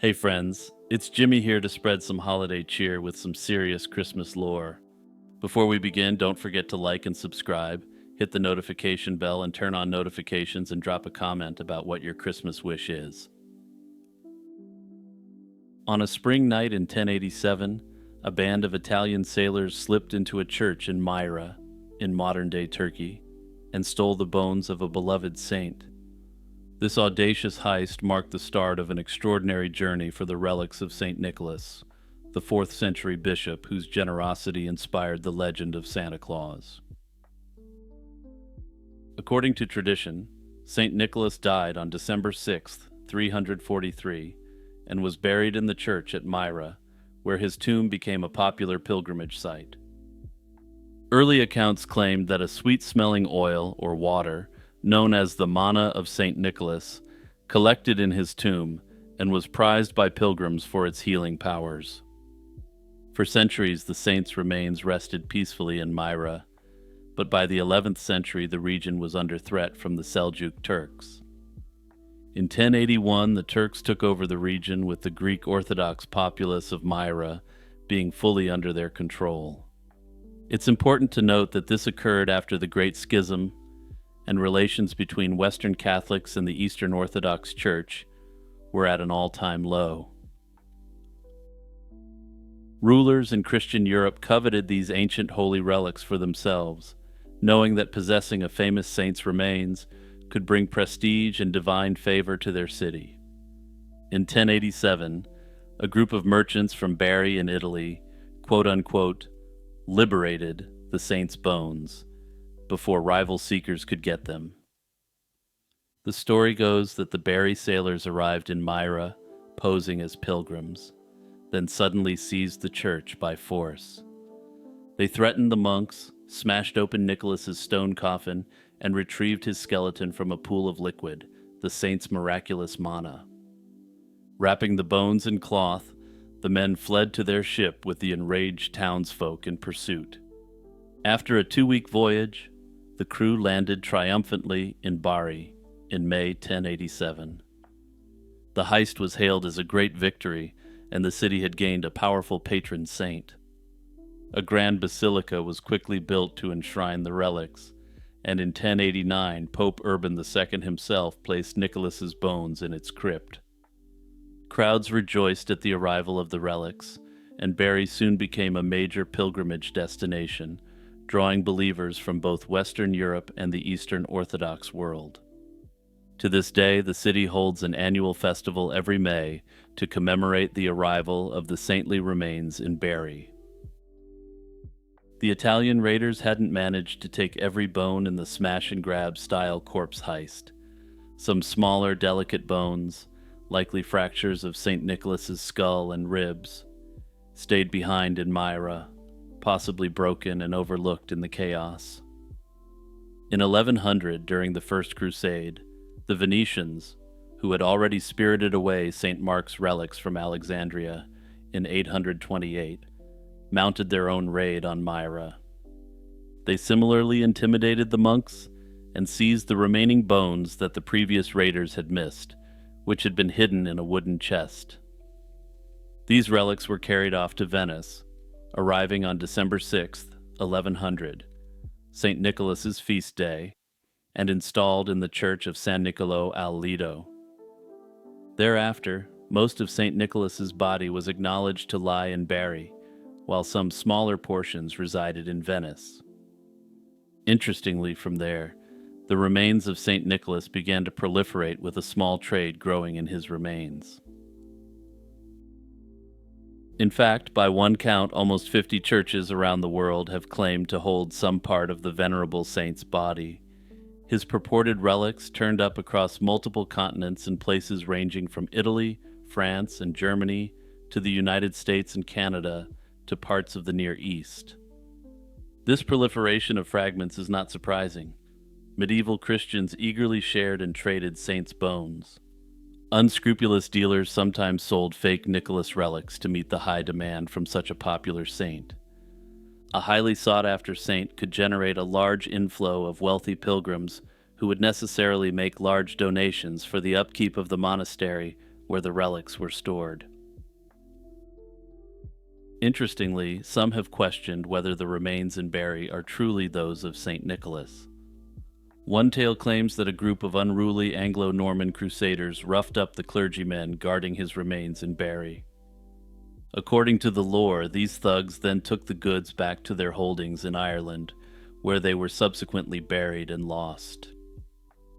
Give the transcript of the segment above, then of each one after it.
Hey friends, it's Jimmy here to spread some holiday cheer with some serious Christmas lore. Before we begin, don't forget to like and subscribe, hit the notification bell and turn on notifications and drop a comment about what your Christmas wish is. On a spring night in 1087, a band of Italian sailors slipped into a church in Myra, in modern-day Turkey, and stole the bones of a beloved saint. This audacious heist marked the start of an extraordinary journey for the relics of St. Nicholas, the 4th century bishop whose generosity inspired the legend of Santa Claus. According to tradition, St. Nicholas died on December 6, 343, and was buried in the church at Myra, where his tomb became a popular pilgrimage site. Early accounts claimed that a sweet-smelling oil, or water, known as the manna of St. Nicholas, collected in his tomb and was prized by pilgrims for its healing powers. For centuries, the saint's remains rested peacefully in Myra, but by the 11th century the region was under threat from the Seljuk Turks. In 1081, the Turks took over the region, with the Greek Orthodox populace of Myra being fully under their control. It's important to note that this occurred after the Great Schism, and relations between Western Catholics and the Eastern Orthodox Church were at an all-time low. Rulers in Christian Europe coveted these ancient holy relics for themselves, knowing that possessing a famous saint's remains could bring prestige and divine favor to their city. In 1087, a group of merchants from Bari in Italy, quote-unquote, liberated the saint's bones before rival seekers could get them. The story goes that the Bari sailors arrived in Myra, posing as pilgrims, then suddenly seized the church by force. They threatened the monks, smashed open Nicholas's stone coffin, and retrieved his skeleton from a pool of liquid, the saint's miraculous manna. Wrapping the bones in cloth, the men fled to their ship with the enraged townsfolk in pursuit. After a 2-week voyage, the crew landed triumphantly in Bari in May 1087. The heist was hailed as a great victory, and the city had gained a powerful patron saint. A grand basilica was quickly built to enshrine the relics, and in 1089 Pope Urban II himself placed Nicholas's bones in its crypt. Crowds rejoiced at the arrival of the relics, and Bari soon became a major pilgrimage destination, drawing believers from both Western Europe and the Eastern Orthodox world. To this day, the city holds an annual festival every May to commemorate the arrival of the saintly remains in Bari. The Italian raiders hadn't managed to take every bone in the smash-and-grab style corpse heist. Some smaller, delicate bones, likely fractures of St. Nicholas's skull and ribs, stayed behind in Myra, possibly broken and overlooked in the chaos. In 1100, during the First Crusade, the Venetians, who had already spirited away St. Mark's relics from Alexandria in 828, mounted their own raid on Myra. They similarly intimidated the monks and seized the remaining bones that the previous raiders had missed, which had been hidden in a wooden chest. These relics were carried off to Venice, arriving on December 6, 1100, St. Nicholas's feast day, and installed in the church of San Niccolò al Lido. Thereafter, most of St. Nicholas's body was acknowledged to lie in Bari, while some smaller portions resided in Venice. Interestingly, from there, the remains of St. Nicholas began to proliferate, with a small trade growing in his remains. In fact, by one count, almost 50 churches around the world have claimed to hold some part of the venerable saint's body. His purported relics turned up across multiple continents in places ranging from Italy, France, and Germany to the United States and Canada to parts of the Near East. This proliferation of fragments is not surprising. Medieval Christians eagerly shared and traded saints' bones. Unscrupulous dealers sometimes sold fake Nicholas relics to meet the high demand from such a popular saint. A highly sought-after saint could generate a large inflow of wealthy pilgrims who would necessarily make large donations for the upkeep of the monastery where the relics were stored. Interestingly, some have questioned whether the remains in Bari are truly those of St. Nicholas. One tale claims that a group of unruly Anglo-Norman crusaders roughed up the clergymen guarding his remains in Bari. According to the lore, these thugs then took the goods back to their holdings in Ireland, where they were subsequently buried and lost.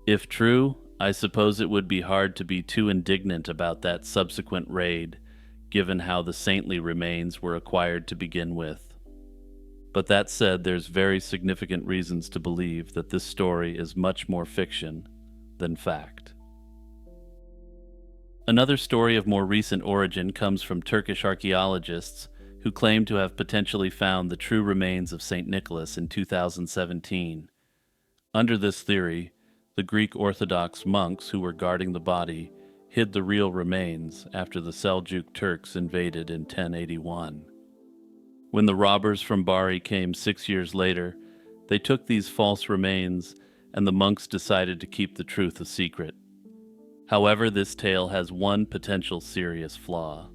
If true, I suppose it would be hard to be too indignant about that subsequent raid, given how the saintly remains were acquired to begin with. But that said, there's very significant reasons to believe that this story is much more fiction than fact. Another story of more recent origin comes from Turkish archaeologists who claim to have potentially found the true remains of St. Nicholas in 2017. Under this theory, the Greek Orthodox monks who were guarding the body hid the real remains after the Seljuk Turks invaded in 1081. When the robbers from Bari came 6 years later, they took these false remains, and the monks decided to keep the truth a secret. However, this tale has one potential serious flaw.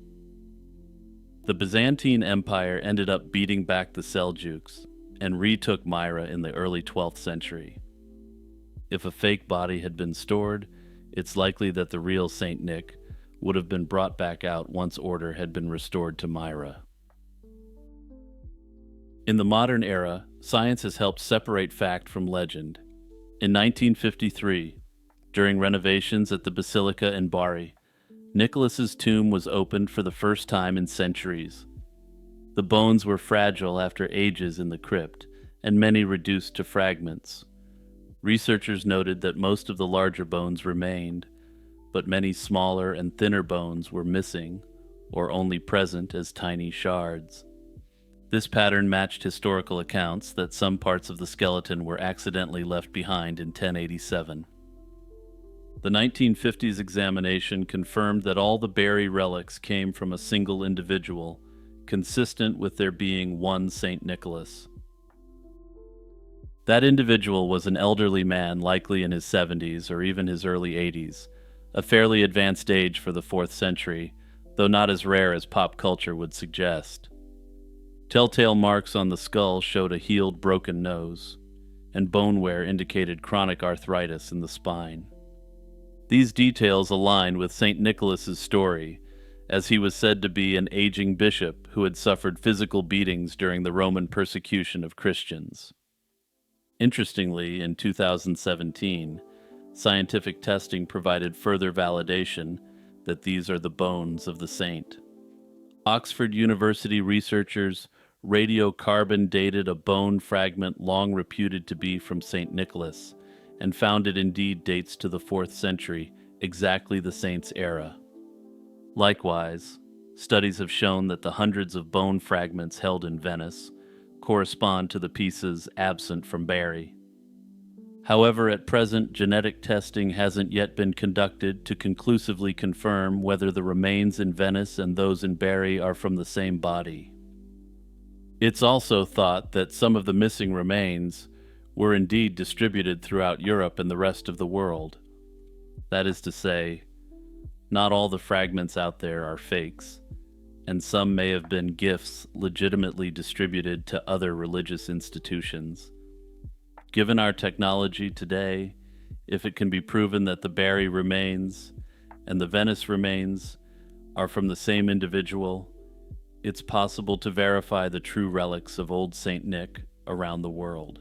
The Byzantine Empire ended up beating back the Seljuks and retook Myra in the early 12th century. If a fake body had been stored, it's likely that the real Saint Nick would have been brought back out once order had been restored to Myra. In the modern era, science has helped separate fact from legend. In 1953, during renovations at the Basilica in Bari, Nicholas's tomb was opened for the first time in centuries. The bones were fragile after ages in the crypt, and many reduced to fragments. Researchers noted that most of the larger bones remained, but many smaller and thinner bones were missing, or only present as tiny shards. This pattern matched historical accounts that some parts of the skeleton were accidentally left behind in 1087. The 1950s examination confirmed that all the Bari relics came from a single individual, consistent with there being one St. Nicholas. That individual was an elderly man, likely in his 70s or even his early 80s, a fairly advanced age for the 4th century, though not as rare as pop culture would suggest. Telltale marks on the skull showed a healed broken nose, and bone wear indicated chronic arthritis in the spine. These details align with St. Nicholas's story, as he was said to be an aging bishop who had suffered physical beatings during the Roman persecution of Christians. Interestingly, in 2017, scientific testing provided further validation that these are the bones of the saint. Oxford University researchers radiocarbon dated a bone fragment long reputed to be from St. Nicholas, and found it indeed dates to the 4th century, exactly the saint's era. Likewise, studies have shown that the hundreds of bone fragments held in Venice correspond to the pieces absent from Bari. However, at present, genetic testing hasn't yet been conducted to conclusively confirm whether the remains in Venice and those in Bari are from the same body. It's also thought that some of the missing remains were indeed distributed throughout Europe and the rest of the world. That is to say, not all the fragments out there are fakes, and some may have been gifts legitimately distributed to other religious institutions. Given our technology today, if it can be proven that the Bari remains and the Venice remains are from the same individual, it's possible to verify the true relics of old Saint Nick around the world.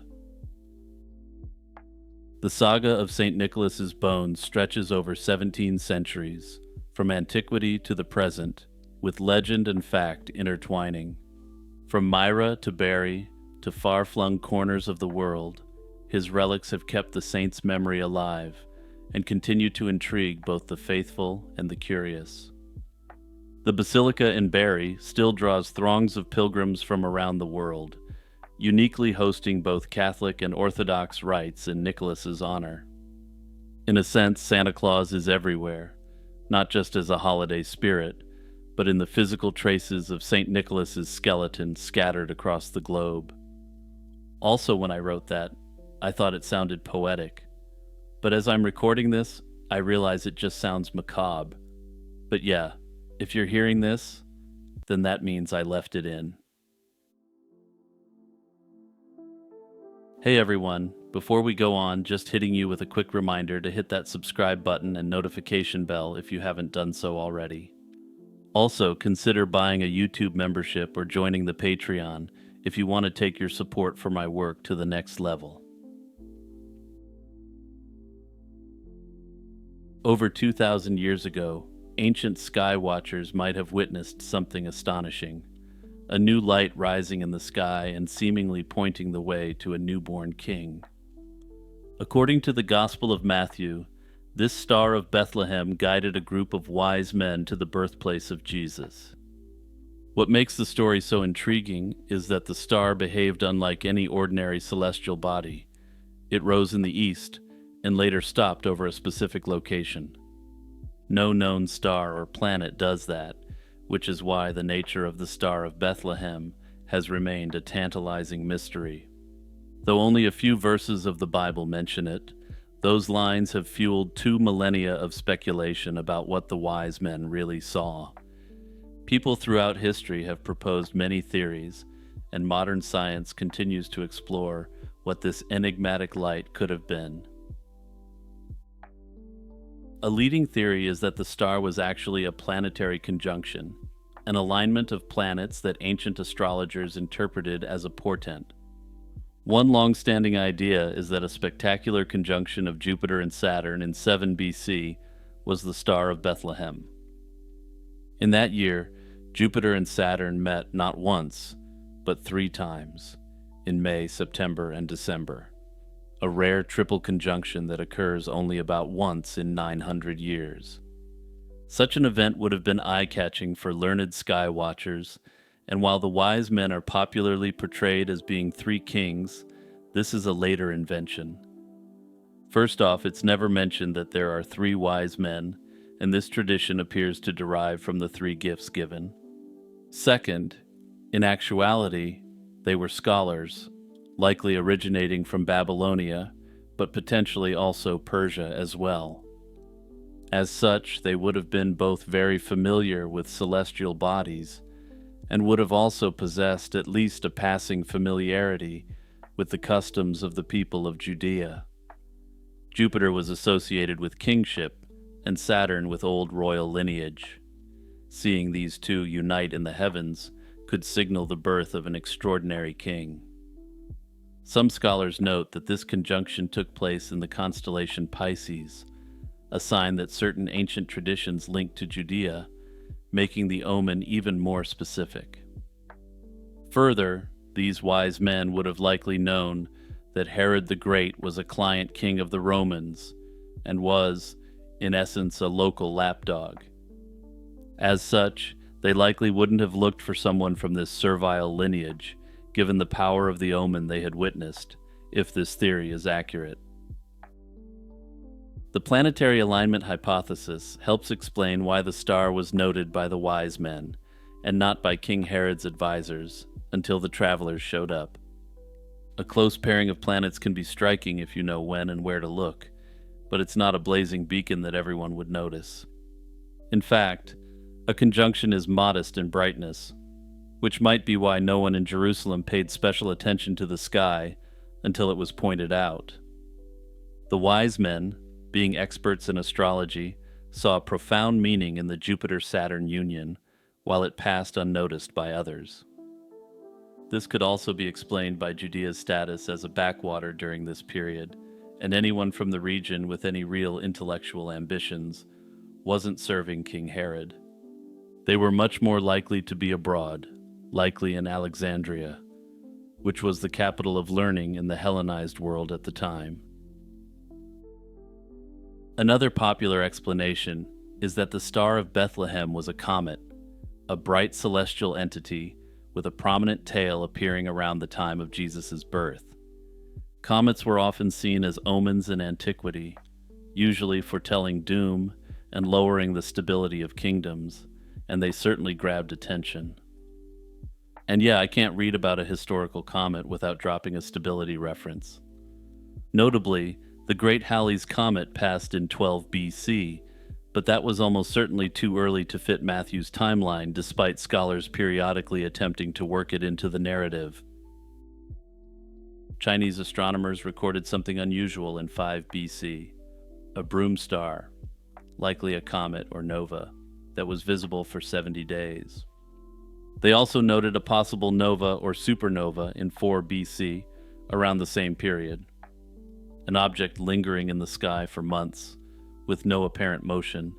The saga of St. Nicholas's bones stretches over 17 centuries, from antiquity to the present, with legend and fact intertwining. From Myra to Bari to far-flung corners of the world, his relics have kept the saint's memory alive and continue to intrigue both the faithful and the curious. The Basilica in Bari still draws throngs of pilgrims from around the world, uniquely hosting both Catholic and Orthodox rites in Nicholas's honor. In a sense, Santa Claus is everywhere, not just as a holiday spirit, but in the physical traces of St. Nicholas's skeleton scattered across the globe. Also, when I wrote that, I thought it sounded poetic, but as I'm recording this, I realize it just sounds macabre. But yeah, if you're hearing this, then that means I left it in. Hey everyone, before we go on, just hitting you with a quick reminder to hit that subscribe button and notification bell if you haven't done so already. Also, consider buying a YouTube membership or joining the Patreon if you want to take your support for my work to the next level. Over 2,000 years ago, ancient sky watchers might have witnessed something astonishing. A new light rising in the sky and seemingly pointing the way to a newborn king. According to the Gospel of Matthew, this star of Bethlehem guided a group of wise men to the birthplace of Jesus. What makes the story so intriguing is that the star behaved unlike any ordinary celestial body. It rose in the east and later stopped over a specific location. No known star or planet does that, which is why the nature of the Star of Bethlehem has remained a tantalizing mystery. Though only a few verses of the Bible mention it, those lines have fueled 2 millennia of speculation about what the wise men really saw. People throughout history have proposed many theories, and modern science continues to explore what this enigmatic light could have been. A leading theory is that the star was actually a planetary conjunction, an alignment of planets that ancient astrologers interpreted as a portent. One long-standing idea is that a spectacular conjunction of Jupiter and Saturn in 7 BC was the Star of Bethlehem. In that year, Jupiter and Saturn met not once, but 3 times, in May, September, and December. A rare triple conjunction that occurs only about once in 900 years. Such an event would have been eye-catching for learned sky watchers, and while the wise men are popularly portrayed as being 3 kings, this is a later invention. First off, it's never mentioned that there are 3 wise men, and this tradition appears to derive from the 3 gifts given. Second, in actuality, they were scholars, likely originating from Babylonia, but potentially also Persia as well. As such, they would have been both very familiar with celestial bodies, and would have also possessed at least a passing familiarity with the customs of the people of Judea. Jupiter was associated with kingship, and Saturn with old royal lineage. Seeing these 2 unite in the heavens could signal the birth of an extraordinary king. Some scholars note that this conjunction took place in the constellation Pisces, a sign that certain ancient traditions linked to Judea, making the omen even more specific. Further, these wise men would have likely known that Herod the Great was a client king of the Romans and was, in essence, a local lapdog. As such, they likely wouldn't have looked for someone from this servile lineage, given the power of the omen they had witnessed, if this theory is accurate. The planetary alignment hypothesis helps explain why the star was noted by the wise men, and not by King Herod's advisors, until the travelers showed up. A close pairing of planets can be striking if you know when and where to look, but it's not a blazing beacon that everyone would notice. In fact, a conjunction is modest in brightness, which might be why no one in Jerusalem paid special attention to the sky until it was pointed out. The wise men, being experts in astrology, saw a profound meaning in the Jupiter-Saturn union, while it passed unnoticed by others. This could also be explained by Judea's status as a backwater during this period, and anyone from the region with any real intellectual ambitions wasn't serving King Herod. They were much more likely to be abroad, likely in Alexandria, which was the capital of learning in the Hellenized world at the time. Another popular explanation is that the Star of Bethlehem was a comet, a bright celestial entity with a prominent tail appearing around the time of Jesus' birth. Comets were often seen as omens in antiquity, usually foretelling doom and lowering the stability of kingdoms, and they certainly grabbed attention. And yeah, I can't read about a historical comet without dropping a stability reference. Notably, the Great Halley's Comet passed in 12 BC, but that was almost certainly too early to fit Matthew's timeline, despite scholars periodically attempting to work it into the narrative. Chinese astronomers recorded something unusual in 5 BC, a broom star, likely a comet or nova, that was visible for 70 days. They also noted a possible nova or supernova in 4 BC, around the same period. An object lingering in the sky for months, with no apparent motion,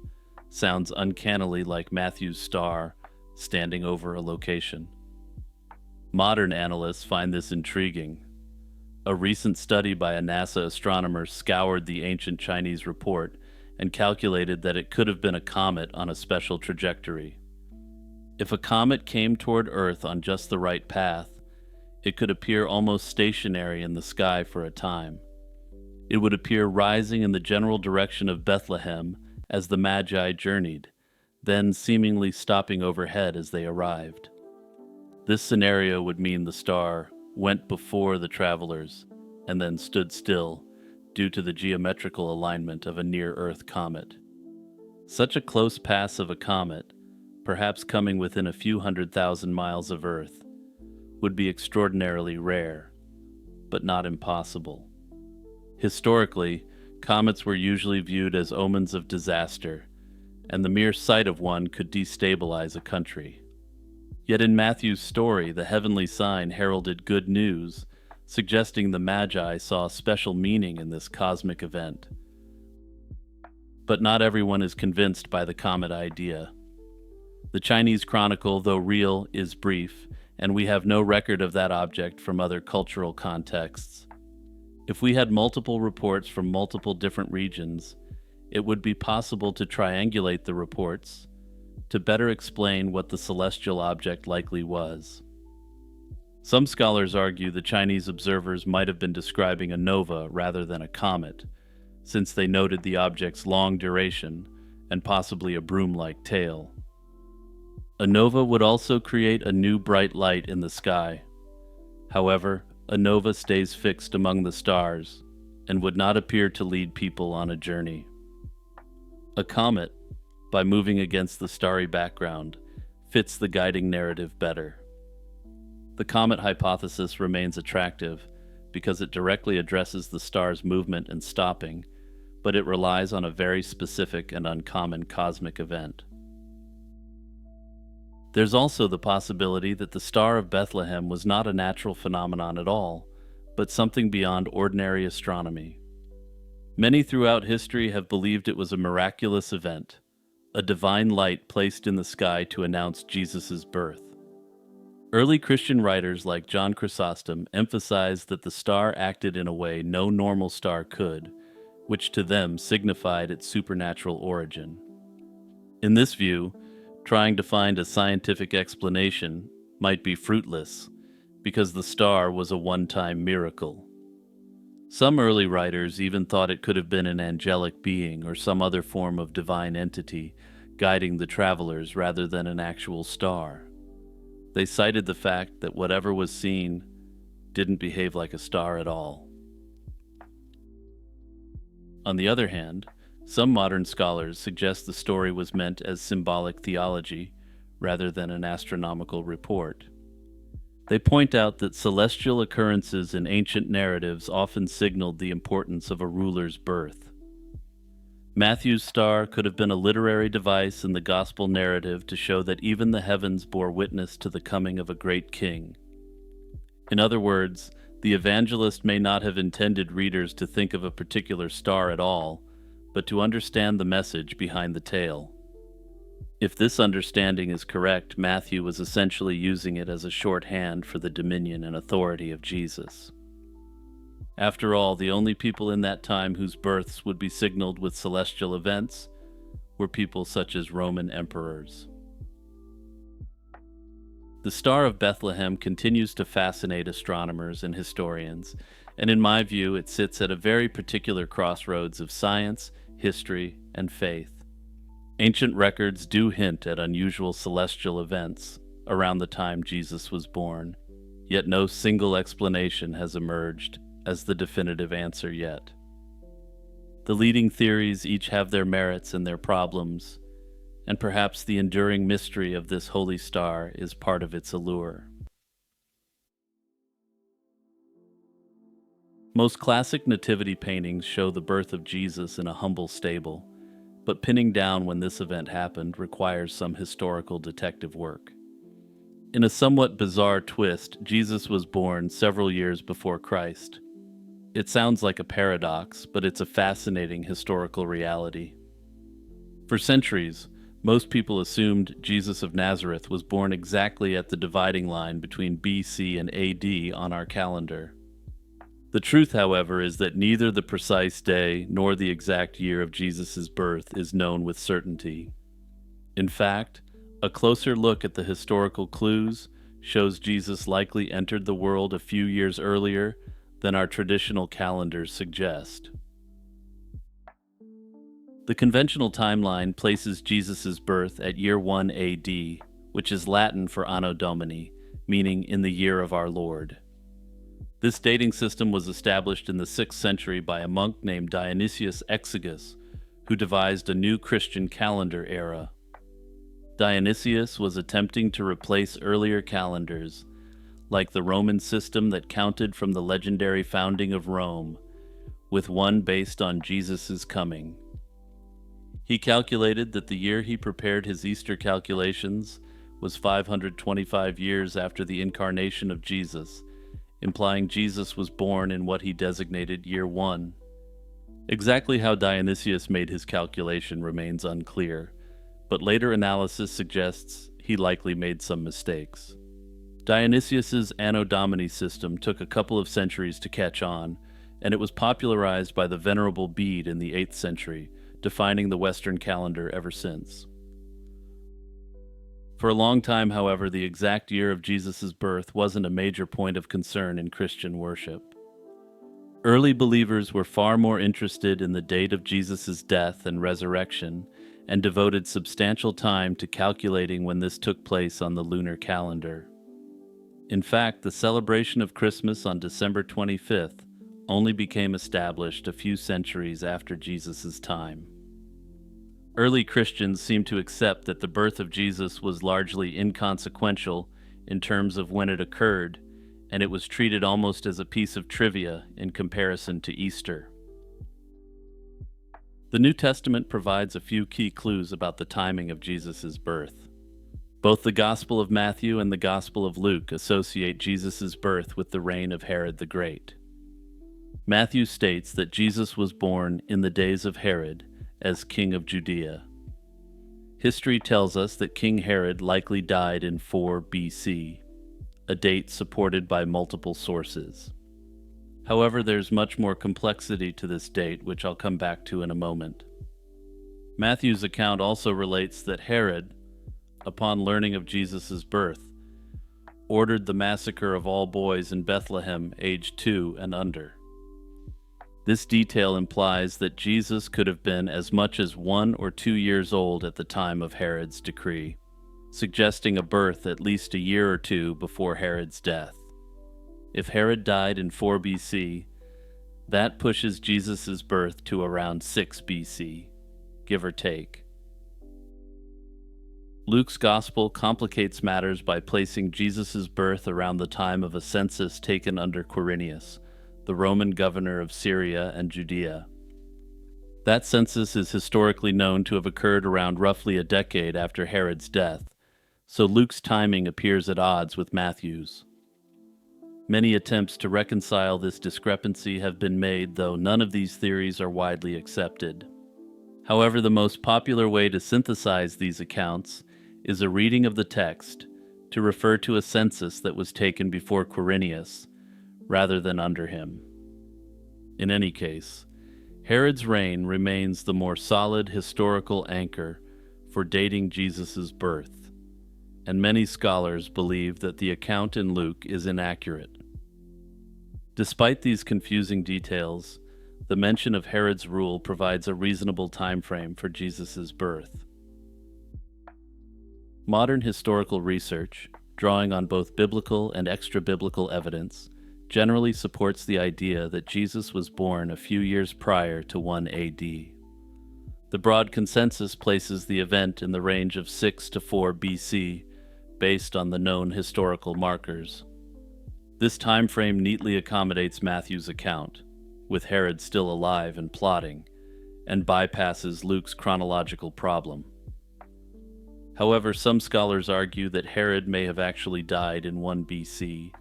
sounds uncannily like Matthew's star standing over a location. Modern analysts find this intriguing. A recent study by a NASA astronomer scoured the ancient Chinese report and calculated that it could have been a comet on a special trajectory. If a comet came toward Earth on just the right path, it could appear almost stationary in the sky for a time. It would appear rising in the general direction of Bethlehem as the Magi journeyed, then seemingly stopping overhead as they arrived. This scenario would mean the star went before the travelers and then stood still due to the geometrical alignment of a near-Earth comet. Such a close pass of a comet, perhaps coming within a few 100,000 miles of Earth, would be extraordinarily rare, but not impossible. Historically, comets were usually viewed as omens of disaster, and the mere sight of one could destabilize a country. Yet in Matthew's story, the heavenly sign heralded good news, suggesting the Magi saw special meaning in this cosmic event. But not everyone is convinced by the comet idea. The Chinese chronicle, though real, is brief, and we have no record of that object from other cultural contexts. If we had multiple reports from multiple different regions, it would be possible to triangulate the reports to better explain what the celestial object likely was. Some scholars argue the Chinese observers might have been describing a nova rather than a comet, since they noted the object's long duration and possibly a broom-like tail. A nova would also create a new bright light in the sky. However, a nova stays fixed among the stars and would not appear to lead people on a journey. A comet, by moving against the starry background, fits the guiding narrative better. The comet hypothesis remains attractive because it directly addresses the star's movement and stopping, but it relies on a very specific and uncommon cosmic event. There's also the possibility that the Star of Bethlehem was not a natural phenomenon at all, but something beyond ordinary astronomy. Many throughout history have believed it was a miraculous event, a divine light placed in the sky to announce Jesus' birth. Early Christian writers like John Chrysostom emphasized that the star acted in a way no normal star could, which to them signified its supernatural origin. In this view, trying to find a scientific explanation might be fruitless, because the star was a one-time miracle. Some early writers even thought it could have been an angelic being or some other form of divine entity guiding the travelers rather than an actual star. They cited the fact that whatever was seen didn't behave like a star at all. On the other hand, some modern scholars suggest the story was meant as symbolic theology rather than an astronomical report. They point out that celestial occurrences in ancient narratives often signaled the importance of a ruler's birth. Matthew's star could have been a literary device in the gospel narrative to show that even the heavens bore witness to the coming of a great king. In other words, the evangelist may not have intended readers to think of a particular star at all, but to understand the message behind the tale. If this understanding is correct, Matthew was essentially using it as a shorthand for the dominion and authority of Jesus. After all, the only people in that time whose births would be signaled with celestial events were people such as Roman emperors. The Star of Bethlehem continues to fascinate astronomers and historians, and in my view, it sits at a very particular crossroads of science, history, and faith. Ancient records do hint at unusual celestial events around the time Jesus was born, yet no single explanation has emerged as the definitive answer yet. The leading theories each have their merits and their problems, and perhaps the enduring mystery of this holy star is part of its allure. Most classic nativity paintings show the birth of Jesus in a humble stable, but pinning down when this event happened requires some historical detective work. In a somewhat bizarre twist, Jesus was born several years before Christ. It sounds like a paradox, but it's a fascinating historical reality. For centuries, most people assumed Jesus of Nazareth was born exactly at the dividing line between BC and AD on our calendar. The truth, however, is that neither the precise day nor the exact year of Jesus' birth is known with certainty. In fact, a closer look at the historical clues shows Jesus likely entered the world a few years earlier than our traditional calendars suggest. The conventional timeline places Jesus' birth at year 1 AD, which is Latin for Anno Domini, meaning in the year of our Lord. This dating system was established in the 6th century by a monk named Dionysius Exiguus, who devised a new Christian calendar era. Dionysius was attempting to replace earlier calendars, like the Roman system that counted from the legendary founding of Rome, with one based on Jesus' coming. He calculated that the year he prepared his Easter calculations was 525 years after the incarnation of Jesus, implying Jesus was born in what he designated year 1. Exactly how Dionysius made his calculation remains unclear, but later analysis suggests he likely made some mistakes. Dionysius's Anno Domini system took a couple of centuries to catch on, and it was popularized by the Venerable Bede in the 8th century, defining the Western calendar ever since. For a long time, however, the exact year of Jesus' birth wasn't a major point of concern in Christian worship. Early believers were far more interested in the date of Jesus' death and resurrection, and devoted substantial time to calculating when this took place on the lunar calendar. In fact, the celebration of Christmas on December 25th only became established a few centuries after Jesus' time. Early Christians seemed to accept that the birth of Jesus was largely inconsequential in terms of when it occurred, and it was treated almost as a piece of trivia in comparison to Easter. The New Testament provides a few key clues about the timing of Jesus' birth. Both the Gospel of Matthew and the Gospel of Luke associate Jesus' birth with the reign of Herod the Great. Matthew states that Jesus was born in the days of Herod as king of Judea. History tells us that King Herod likely died in 4 BC, a date supported by multiple sources. However, there's much more complexity to this date, which I'll come back to in a moment. Matthew's account also relates that Herod, upon learning of Jesus' birth, ordered the massacre of all boys in Bethlehem aged 2 and under. This detail implies that Jesus could have been as much as 1 or 2 years old at the time of Herod's decree, suggesting a birth at least a year or two before Herod's death. If Herod died in 4 BC, that pushes Jesus' birth to around 6 BC, give or take. Luke's Gospel complicates matters by placing Jesus' birth around the time of a census taken under Quirinius, the Roman governor of Syria and Judea. That census is historically known to have occurred around roughly a decade after Herod's death, so Luke's timing appears at odds with Matthew's. Many attempts to reconcile this discrepancy have been made, though none of these theories are widely accepted. However, the most popular way to synthesize these accounts is a reading of the text to refer to a census that was taken before Quirinius, rather than under him. In any case, Herod's reign remains the more solid historical anchor for dating Jesus' birth, and many scholars believe that the account in Luke is inaccurate. Despite these confusing details, the mention of Herod's rule provides a reasonable time frame for Jesus' birth. Modern historical research, drawing on both biblical and extra-biblical evidence, generally supports the idea that Jesus was born a few years prior to 1 AD. The broad consensus places the event in the range of 6 to 4 BC, based on the known historical markers. This time frame neatly accommodates Matthew's account, with Herod still alive and plotting, and bypasses Luke's chronological problem. However, some scholars argue that Herod may have actually died in 1 BC,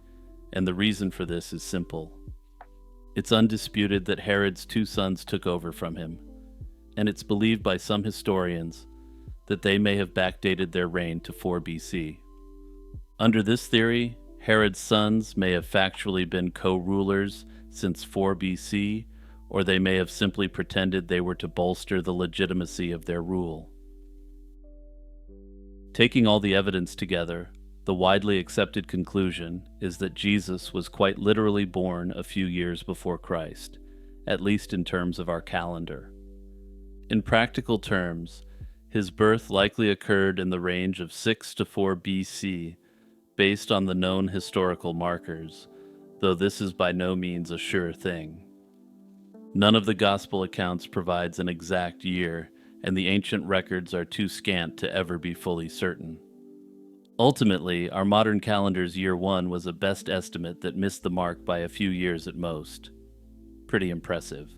and the reason for this is simple. It's undisputed that Herod's two sons took over from him, and it's believed by some historians that they may have backdated their reign to 4 BC. Under this theory, Herod's sons may have factually been co-rulers since 4 BC, or they may have simply pretended they were to bolster the legitimacy of their rule. Taking all the evidence together, the widely accepted conclusion is that Jesus was quite literally born a few years before Christ, at least in terms of our calendar. In practical terms, his birth likely occurred in the range of 6 to 4 BC, based on the known historical markers, though this is by no means a sure thing. None of the Gospel accounts provides an exact year, and the ancient records are too scant to ever be fully certain. Ultimately, our modern calendar's year 1 was a best estimate that missed the mark by a few years at most. Pretty impressive.